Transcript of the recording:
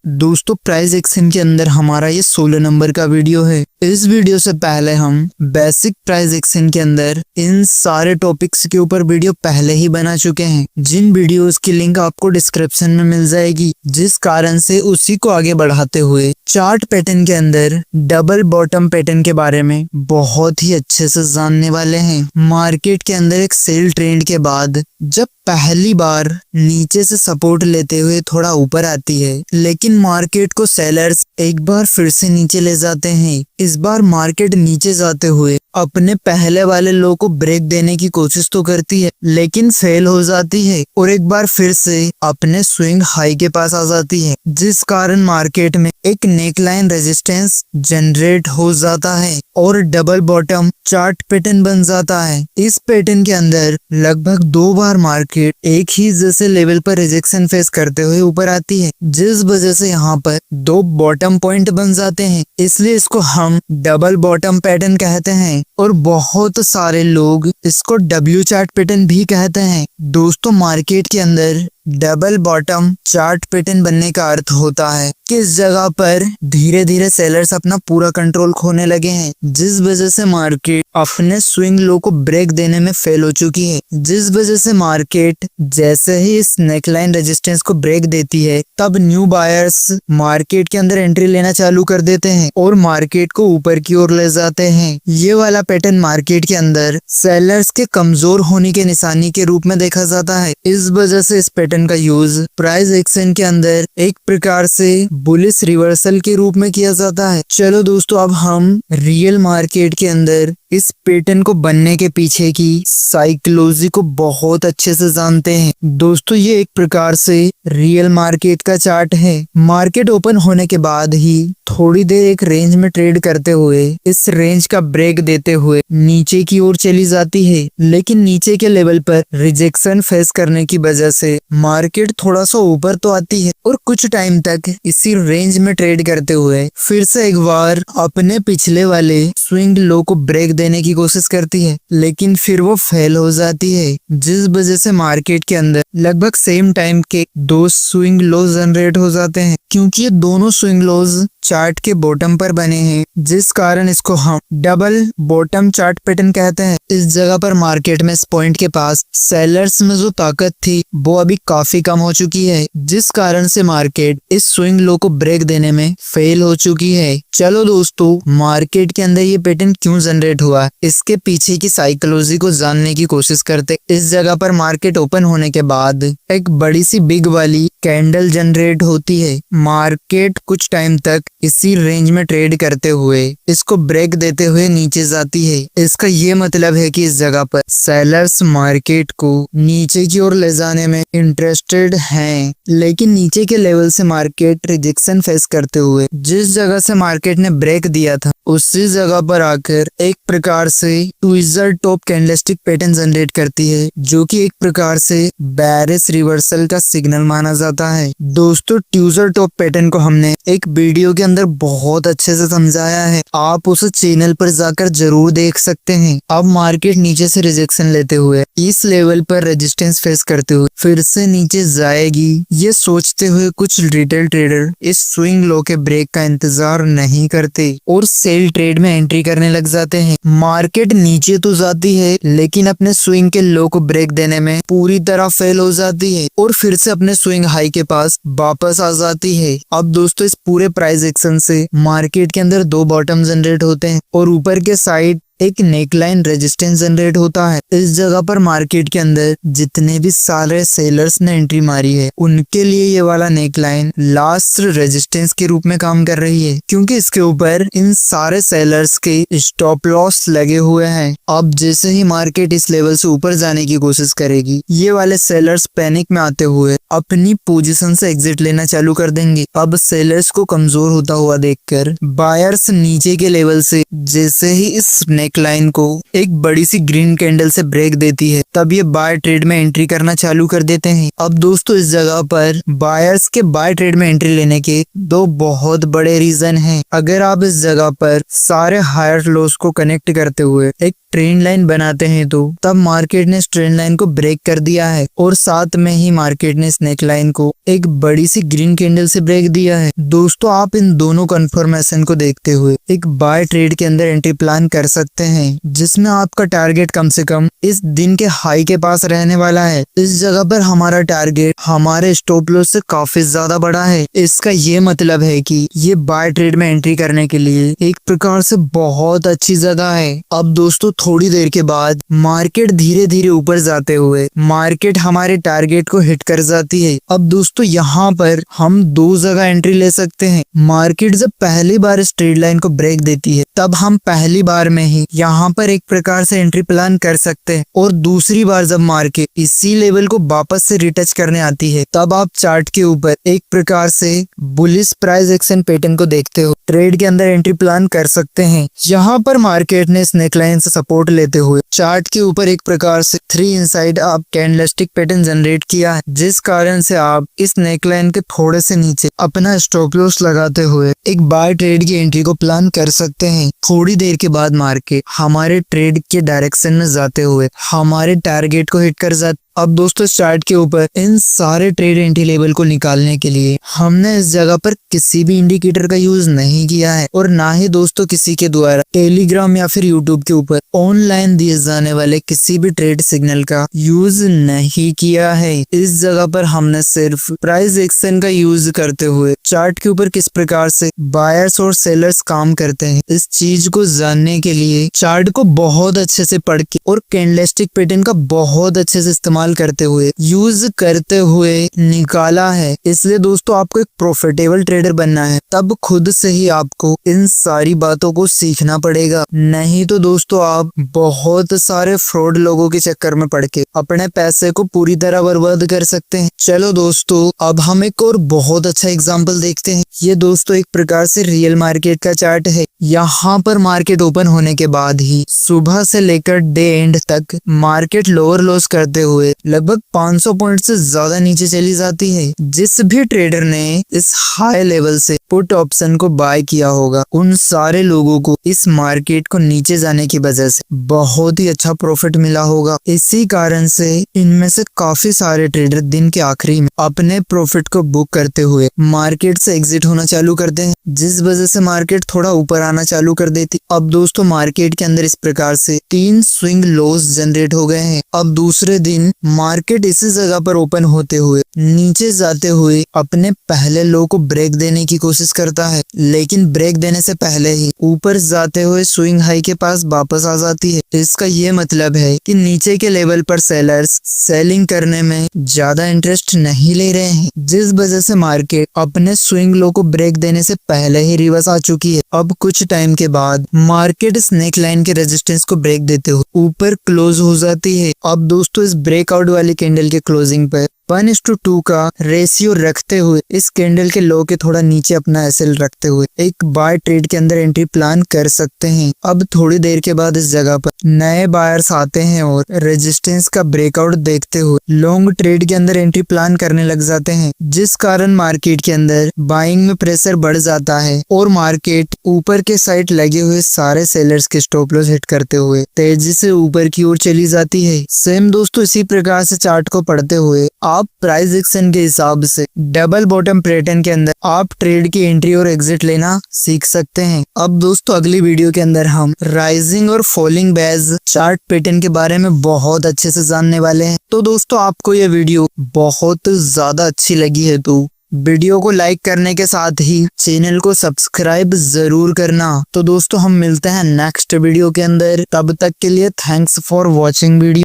दोस्तों price action के अंदर हमारा ये 16 नंबर का वीडियो है। इस वीडियो से पहले हम बेसिक प्राइस एक्शन के अंदर इन सारे टॉपिक्स के ऊपर वीडियो पहले ही बना चुके हैं, जिन वीडियोस की लिंक आपको डिस्क्रिप्शन में मिल जाएगी, जिस कारण से उसी को आगे बढ़ाते हुए चार्ट पैटर्न के अंदर डबल बॉटम पैटर्न के बारे में बहुत ही अच्छे से जानने वाले हैं। मार्केट के अंदर एक सेल ट्रेंड के बाद जब पहली बार नीचे से सपोर्ट लेते हुए थोड़ा ऊपर आती है, लेकिन मार्केट को सेलर्स एक बार फिर से नीचे ले जाते हैं। इस बार मार्केट नीचे जाते हुए अपने पहले वाले लो को ब्रेक देने की कोशिश तो करती है, लेकिन फेल हो जाती है और एक बार फिर से अपने स्विंग हाई के पास आ जाती है, जिस कारण मार्केट में एक नेकलाइन रेजिस्टेंस जनरेट हो जाता है और डबल बॉटम चार्ट पैटर्न बन जाता है। इस पैटर्न के अंदर लगभग 2 बार मार्केट एक ही जैसे लेवल पर रिजेक्शन फेस करते हुए ऊपर आती है, जिस वजह से यहाँ पर 2 बॉटम पॉइंट बन जाते हैं, इसलिए इसको हम डबल बॉटम पैटर्न कहते हैं और बहुत सारे लोग इसको डब्ल्यू चार्ट पैटर्न भी कहते हैं। दोस्तों मार्केट के अंदर डबल बॉटम चार्ट पैटर्न बनने का अर्थ होता है कि इस जगह पर धीरे धीरे सेलर्स अपना पूरा कंट्रोल खोने लगे हैं, जिस वजह से मार्केट अपने स्विंग लो को ब्रेक देने में फेल हो चुकी है, जिस वजह से मार्केट जैसे ही इस नेकलाइन रेजिस्टेंस को ब्रेक देती है, तब न्यू बायर्स मार्केट के अंदर एंट्री लेना चालू कर देते हैं और मार्केट को ऊपर की ओर ले जाते हैं। ये वाला पैटर्न मार्केट के अंदर सेलर्स के कमजोर होने के निशानी के रूप में देखा जाता है। इस वजह से इस पैटर्न का यूज प्राइस एक्शन के अंदर एक प्रकार से बुलिश रिवर्सल के रूप में किया जाता है। चलो दोस्तों, अब हम रियल मार्केट के अंदर इस पैटर्न को बनने के पीछे की साइकोलॉजी को बहुत अच्छे से जानते हैं। दोस्तों ये एक प्रकार से रियल मार्केट का चार्ट है। मार्केट ओपन होने के बाद ही थोड़ी देर एक रेंज में ट्रेड करते हुए इस रेंज का ब्रेक देते हुए नीचे की ओर चली जाती है, लेकिन नीचे के लेवल पर रिजेक्शन फेस करने की वजह से मार्केट थोड़ा सा ऊपर तो आती है और कुछ टाइम तक इसी रेंज में ट्रेड करते हुए फिर से एक बार अपने पिछले वाले स्विंग लो को ब्रेक देने की कोशिश करती है, लेकिन फिर वो फेल हो जाती है, जिस वजह से मार्केट के अंदर लगभग सेम टाइम के 2 स्विंग लो जनरेट हो जाते हैं। क्योंकि ये दोनों स्विंग लोज चार्ट के बॉटम पर बने हैं, जिस कारण इसको हम डबल बॉटम चार्ट पैटर्न कहते हैं। इस जगह पर मार्केट में इस पॉइंट के पास सेलर्स में जो ताकत थी वो अभी काफी कम हो चुकी है, जिस कारण से मार्केट इस स्विंग लो को ब्रेक देने में फेल हो चुकी है। चलो दोस्तों, मार्केट के अंदर ये पैटर्न क्यों जनरेट हुआ, इसके पीछे की साइकोलॉजी को जानने की कोशिश करते। इस जगह पर मार्केट ओपन होने के बाद एक बड़ी सी बिग वाली कैंडल जनरेट होती है। मार्केट कुछ टाइम तक इसी रेंज में ट्रेड करते हुए इसको ब्रेक देते हुए नीचे जाती है। इसका ये मतलब है कि इस जगह पर सेलर्स मार्केट को नीचे की ओर ले जाने में इंटरेस्टेड हैं, लेकिन नीचे के लेवल से मार्केट रिजेक्शन फेस करते हुए जिस जगह से मार्केट ने ब्रेक दिया था उसी जगह पर आकर एक प्रकार से tweezer top candlestick pattern generate करती है, जो कि एक प्रकार से बेरिश रिवर्सल का सिग्नल माना जाता है। दोस्तों ट्विज़र टॉप पैटर्न को हमने एक वीडियो के अंदर बहुत अच्छे से समझाया है, आप उस चैनल पर जाकर जरूर देख सकते हैं। अब मार्केट नीचे से रिजेक्शन लेते हुए इस लेवल पर रेजिस्टेंस फेस करते हुए फिर से नीचे जाएगी, ये सोचते हुए कुछ रिटेल ट्रेडर इस स्विंग लो के ब्रेक का इंतजार नहीं करते और सेल ट्रेड में एंट्री करने लग जाते हैं। मार्केट नीचे तो जाती है, लेकिन अपने स्विंग के लो को ब्रेक देने में पूरी तरह फेल हो जाती है और फिर से अपने स्विंग हाई के पास वापस आ जाती है। अब दोस्तों इस पूरे प्राइस एक्शन से मार्केट के अंदर 2 बॉटम जनरेट होते हैं और ऊपर के साइड एक नेकलाइन रेजिस्टेंस जनरेट होता है। इस जगह पर मार्केट के अंदर जितने भी सारे सेलर्स ने एंट्री मारी है उनके लिए ये वाला नेकलाइन लास्ट रेजिस्टेंस के रूप में काम कर रही है, क्योंकि इसके ऊपर इन सारे सेलर्स के स्टॉप लॉस लगे हुए हैं। अब जैसे ही मार्केट इस लेवल से ऊपर जाने की कोशिश करेगी, ये वाले सेलर्स पैनिक में आते हुए अपनी पोजीशन से एग्जिट लेना चालू कर देंगे। अब सेलर्स को कमजोर होता हुआ देखकर बायर्स नीचे के लेवल से जैसे ही इस नेक लाइन को एक बड़ी सी ग्रीन कैंडल से ब्रेक देती है, तब ये बाय ट्रेड में एंट्री करना चालू कर देते हैं। अब दोस्तों इस जगह पर बायर्स के बाय ट्रेड में एंट्री लेने के दो बहुत बड़े रीजन हैं। अगर आप इस जगह पर सारे हायर लोस को कनेक्ट करते हुए एक ट्रेंड लाइन बनाते हैं तो तब मार्केट ने इस ट्रेंड लाइन को ब्रेक कर दिया है और साथ में ही मार्केट ने स्नेक लाइन को एक बड़ी सी ग्रीन कैंडल से ब्रेक दिया है। दोस्तों आप इन दोनों कंफर्मेशन को देखते हुए एक बाय ट्रेड के अंदर एंट्री प्लान कर सकते हैं, जिसमें आपका टारगेट कम से कम इस दिन के हाई के पास रहने वाला है। इस जगह पर हमारा टारगेट हमारे स्टॉप लॉस से काफी ज्यादा बड़ा है। इसका ये मतलब है कि ये बाय ट्रेड में एंट्री करने के लिए एक प्रकार से बहुत अच्छी जगह है। अब दोस्तों थोड़ी देर के बाद मार्केट धीरे धीरे ऊपर जाते हुए मार्केट हमारे टारगेट को हिट कर जाती है। अब दोस्तों यहाँ पर हम दो जगह एंट्री ले सकते हैं। मार्केट जब पहली बार इस ट्रेड लाइन को ब्रेक देती है तब हम पहली बार में ही यहाँ पर एक प्रकार से एंट्री प्लान कर सकते हैं, और दूसरी बार जब मार्केट इसी लेवल को वापस से रिटच करने आती है तब आप चार्ट के ऊपर एक प्रकार से बुलिश प्राइस एक्शन पैटर्न को देखते हो ट्रेड के अंदर एंट्री प्लान कर सकते हैं। यहाँ पर मार्केट ने स्नेक लाइन से सपोर्ट लेते हुए चार्ट के ऊपर एक प्रकार से 3 इनसाइड आप कैंडलस्टिक पैटर्न जनरेट किया है, जिस कारण से आप इस नेक लाइन के थोड़े से नीचे अपना स्टॉप लॉस लगाते हुए एक बाय ट्रेड की एंट्री को प्लान कर सकते हैं। थोड़ी देर के बाद मार्केट हमारे ट्रेड के डायरेक्शन में जाते हुए हमारे टारगेट को हिट कर जाते। अब दोस्तों चार्ट के ऊपर इन सारे ट्रेड एंट्री लेवल को निकालने के लिए हमने इस जगह पर किसी भी इंडिकेटर का यूज नहीं किया है, और ना ही दोस्तों किसी के द्वारा टेलीग्राम या फिर यूट्यूब के ऊपर ऑनलाइन दिए जाने वाले किसी भी ट्रेड सिग्नल का यूज नहीं किया है। इस जगह पर हमने सिर्फ प्राइस एक्शन का यूज करते हुए चार्ट के ऊपर किस प्रकार से बायर्स और सेलर्स काम करते हैं इस चीज को जानने के लिए चार्ट को बहुत अच्छे से पढ़ के और कैंडलस्टिक पैटर्न का बहुत अच्छे से इस्तेमाल करते हुए यूज करते हुए निकाला है। इसलिए दोस्तों आपको एक प्रॉफिटेबल ट्रेडर बनना है तब खुद से ही आपको इन सारी बातों को सीखना पड़ेगा, नहीं तो दोस्तों आप बहुत सारे फ्रॉड लोगों के चक्कर में पड़ के अपने पैसे को पूरी तरह बर्बाद कर सकते हैं। चलो दोस्तों अब हम एक और बहुत अच्छा एग्जांपल देखते हैं। ये दोस्तों एक प्रकार से रियल मार्केट का चार्ट है। यहाँ पर मार्केट ओपन होने के बाद ही सुबह से लेकर डे एंड तक मार्केट लोअर लॉस करते हुए लगभग 500 पॉइंट से ज्यादा नीचे चली जाती है। जिस भी ट्रेडर ने इस हाई लेवल से पुट ऑप्शन को बाय किया होगा उन सारे लोगों को इस मार्केट को नीचे जाने की वजह से बहुत ही अच्छा प्रॉफिट मिला होगा। इसी कारण से इनमें से काफी सारे ट्रेडर दिन के आखिरी में अपने प्रॉफिट को बुक करते हुए मार्केट से एग्जिट होना चालू करते हैं, जिस वजह से मार्केट थोड़ा ऊपर आना चालू कर देती। अब दोस्तों मार्केट के अंदर इस प्रकार से 3 स्विंग लोस जनरेट हो गए हैं। अब दूसरे दिन मार्केट इसी जगह पर ओपन होते हुए नीचे जाते हुए अपने पहले लो को ब्रेक देने की कोशिश करता है, लेकिन ब्रेक देने से पहले ही ऊपर जाते हुए स्विंग हाई के पास वापस आ जाती है। इसका ये मतलब है कि नीचे के लेवल पर सेलर्स सेलिंग करने में ज्यादा इंटरेस्ट नहीं ले रहे हैं, जिस वजह से मार्केट अपने स्विंग लो को ब्रेक देने से पहले ही रिवर्स आ चुकी है। अब कुछ टाइम के बाद मार्केट स्नेक लाइन के रेजिस्टेंस को ब्रेक देते हुए ऊपर क्लोज हो जाती है। अब दोस्तों इस ब्रेकआउट वाली कैंडल के क्लोजिंग पर 1:2 का रेशियो रखते हुए इस कैंडल के लो के थोड़ा नीचे अपना एसएल रखते हुए एक बाय ट्रेड के अंदर एंट्री प्लान कर सकते हैं। अब थोड़ी देर के बाद इस जगह पर नए बायर्स आते हैं और रेजिस्टेंस का ब्रेकआउट देखते हुए लॉन्ग ट्रेड के अंदर एंट्री प्लान करने लग जाते हैं, जिस कारण मार्केट के अंदर बाइंग में प्रेशर बढ़ जाता है और मार्केट ऊपर के साइड लगे हुए सारे सेलर्स के स्टॉप लॉस हिट करते हुए तेजी से ऊपर की ओर चली जाती है। सेम दोस्तों इसी प्रकार से चार्ट को पढ़ते हुए आप प्राइस एक्शन के हिसाब से डबल बॉटम पैटर्न के अंदर आप ट्रेड की एंट्री और एग्जिट लेना सीख सकते हैं। अब दोस्तों अगली वीडियो के अंदर हम राइजिंग और फॉलिंग बेज चार्ट पैटर्न के बारे में बहुत अच्छे से जानने वाले हैं। तो दोस्तों आपको ये वीडियो बहुत ज्यादा अच्छी लगी है तो वीडियो को लाइक करने के साथ ही चैनल को सब्सक्राइब जरूर करना। तो दोस्तों हम मिलते हैं नेक्स्ट वीडियो के अंदर, तब तक के लिए थैंक्स फॉर वॉचिंग वीडियो।